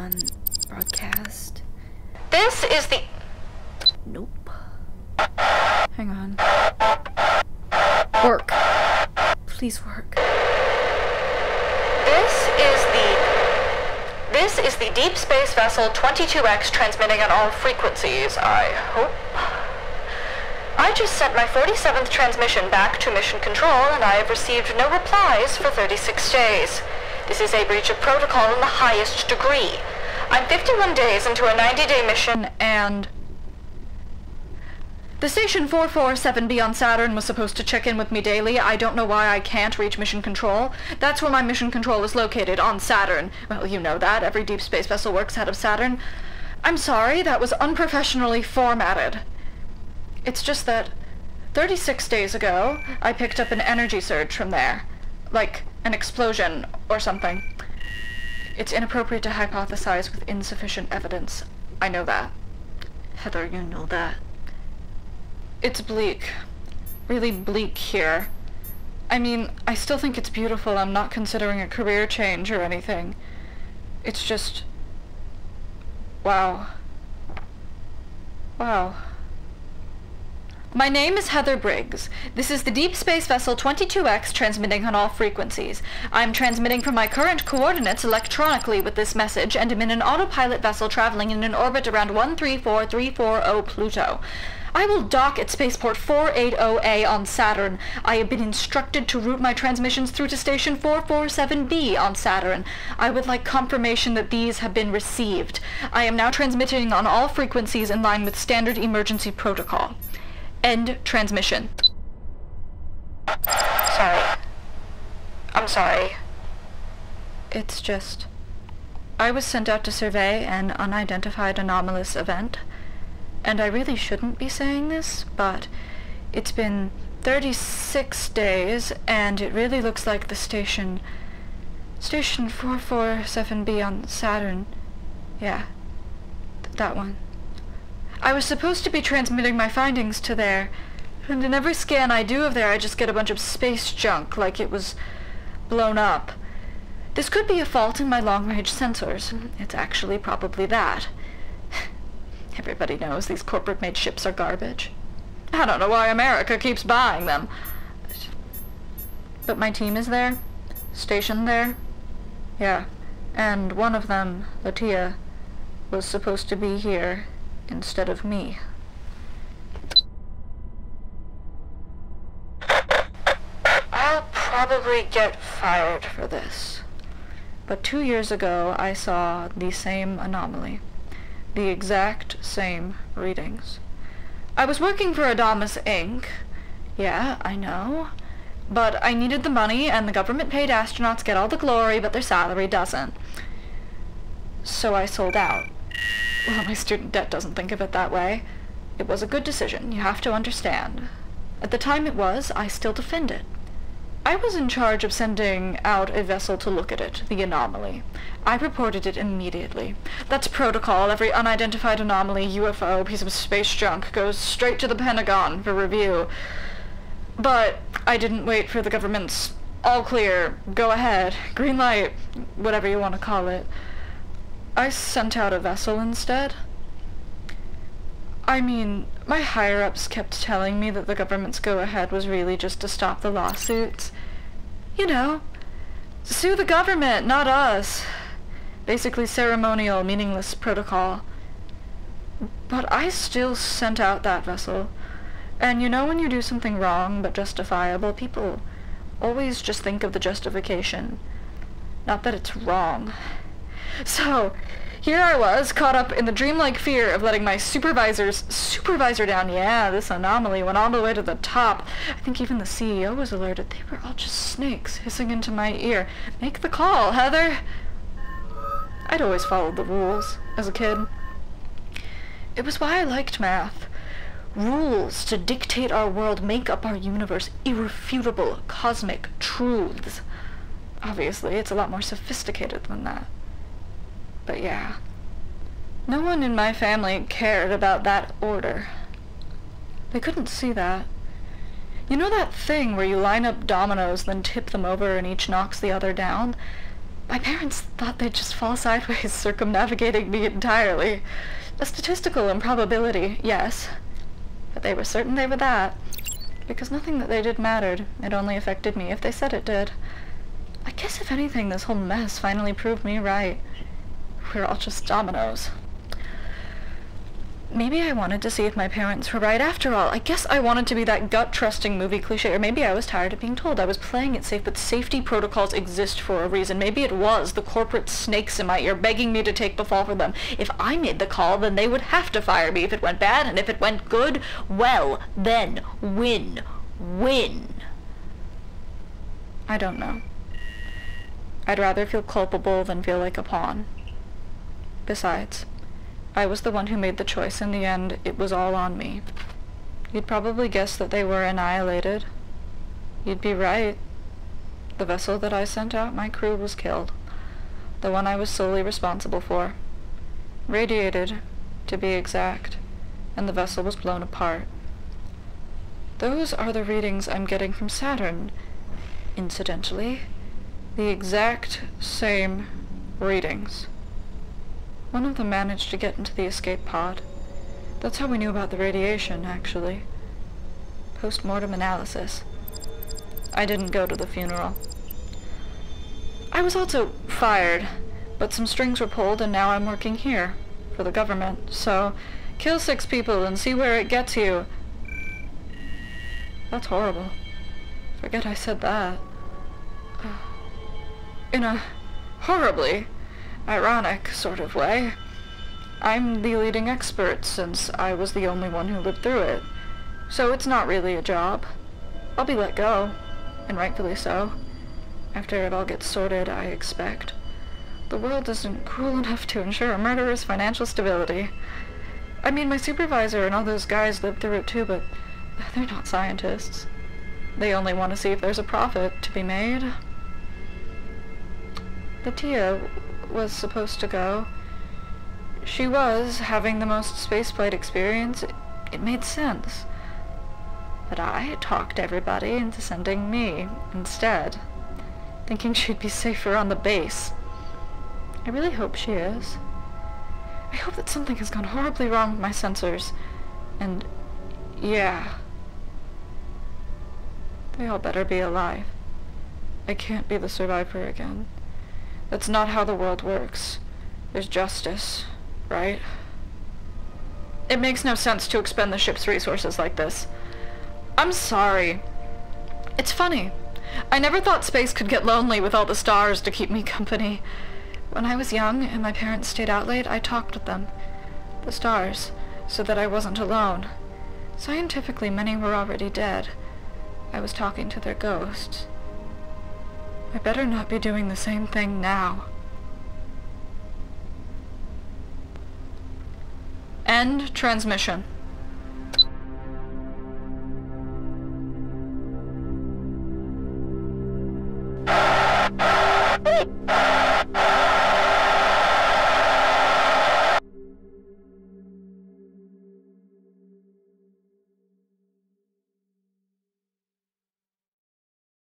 on broadcast. This is the... Nope. Hang on. Work. Please work. This is the Deep Space Vessel 22X transmitting on all frequencies, I hope. I just sent my 47th transmission back to Mission Control, and I have received no replies for 36 days. This is a breach of protocol in the highest degree. I'm 51 days into a 90-day mission, and... The station 447B on Saturn was supposed to check in with me daily. I don't know why I can't reach Mission Control. That's where my Mission Control is located, on Saturn. Well, you know that. Every deep space vessel works out of Saturn. I'm sorry, that was unprofessionally formatted. It's just that 36 days ago, I picked up an energy surge from there. Like an explosion or something. It's inappropriate to hypothesize with insufficient evidence. I know that. Heather, you know that. It's bleak. Really bleak here. I mean, I still think it's beautiful. I'm not considering a career change or anything. It's just... wow. Wow. My name is Heather Briggs. This is the Deep Space Vessel 22X transmitting on all frequencies. I'm transmitting from my current coordinates electronically with this message, and am in an autopilot vessel traveling in an orbit around 134340 Pluto. I will dock at spaceport 480A on Saturn. I have been instructed to route my transmissions through to station 447B on Saturn. I would like confirmation that these have been received. I am now transmitting on all frequencies in line with standard emergency protocol. End transmission. Sorry. I'm sorry. It's just... I was sent out to survey an unidentified anomalous event. And I really shouldn't be saying this, but it's been 36 days, and it really looks like the station 447B on Saturn. Yeah, that one. I was supposed to be transmitting my findings to there, and in every scan I do of there, I just get a bunch of space junk, like it was blown up. This could be a fault in my long-range sensors. It's actually probably that. Everybody knows these corporate-made ships are garbage. I don't know why America keeps buying them. But my team is there, stationed there. Yeah, and one of them, Latia, was supposed to be here instead of me. I'll probably get fired for this. But 2 years ago, I saw the same anomaly. The exact same readings. I was working for Adamus Inc. Yeah, I know. But I needed the money, and the government-paid astronauts get all the glory, but their salary doesn't. So I sold out. Well, my student debt doesn't think of it that way. It was a good decision, you have to understand. At the time it was, I still defend it. I was in charge of sending out a vessel to look at it, the anomaly. I reported it immediately. That's protocol. Every unidentified anomaly, UFO, piece of space junk goes straight to the Pentagon for review. But I didn't wait for the government's all clear, go ahead, green light, whatever you want to call it. I sent out a vessel instead. I mean, my higher-ups kept telling me that the government's go-ahead was really just to stop the lawsuits. You know, sue the government, not us. Basically ceremonial, meaningless protocol. But I still sent out that vessel. And you know when you do something wrong but justifiable, people always just think of the justification. Not that it's wrong. So, here I was, caught up in the dreamlike fear of letting my supervisor down. Yeah, this anomaly went all the way to the top. I think even the CEO was alerted. They were all just snakes hissing into my ear. Make the call, Heather! I'd always followed the rules as a kid. It was why I liked math. Rules to dictate our world, make up our universe, irrefutable cosmic truths. Obviously, it's a lot more sophisticated than that. But yeah, no one in my family cared about that order. They couldn't see that. You know that thing where you line up dominoes, then tip them over and each knocks the other down? My parents thought they'd just fall sideways, circumnavigating me entirely. A statistical improbability, yes. But they were certain they were that. Because nothing that they did mattered. It only affected me if they said it did. I guess if anything, this whole mess finally proved me right. We're all just dominoes. Maybe I wanted to see if my parents were right after all. I guess I wanted to be that gut-trusting movie cliché, or maybe I was tired of being told I was playing it safe, but safety protocols exist for a reason. Maybe it was the corporate snakes in my ear begging me to take the fall for them. If I made the call, then they would have to fire me if it went bad, and if it went good, well, then win. Win. I don't know. I'd rather feel culpable than feel like a pawn. Besides, I was the one who made the choice. In the end, it was all on me. You'd probably guess that they were annihilated. You'd be right. The vessel that I sent out, my crew was killed. The one I was solely responsible for. Radiated, to be exact, and the vessel was blown apart. Those are the readings I'm getting from Saturn. Incidentally, the exact same readings. One of them managed to get into the escape pod. That's how we knew about the radiation, actually. Post-mortem analysis. I didn't go to the funeral. I was also fired, but some strings were pulled and now I'm working here, for the government. So, kill 6 people and see where it gets you. That's horrible. Forget I said that. In a horribly ironic sort of way. I'm the leading expert since I was the only one who lived through it. So it's not really a job. I'll be let go, and rightfully so. After it all gets sorted, I expect. The world isn't cruel enough to ensure a murderer's financial stability. I mean, my supervisor and all those guys lived through it too, but they're not scientists. They only want to see if there's a profit to be made. The Tia was supposed to go. She was having the most spaceflight experience. It made sense. But I talked everybody into sending me instead, thinking she'd be safer on the base. I really hope she is. I hope that something has gone horribly wrong with my sensors. And yeah, they all better be alive. I can't be the survivor again. That's not how the world works. There's justice, right? It makes no sense to expend the ship's resources like this. I'm sorry. It's funny. I never thought space could get lonely with all the stars to keep me company. When I was young and my parents stayed out late, I talked with them, the stars, so that I wasn't alone. Scientifically, many were already dead. I was talking to their ghosts. I better not be doing the same thing now. End transmission.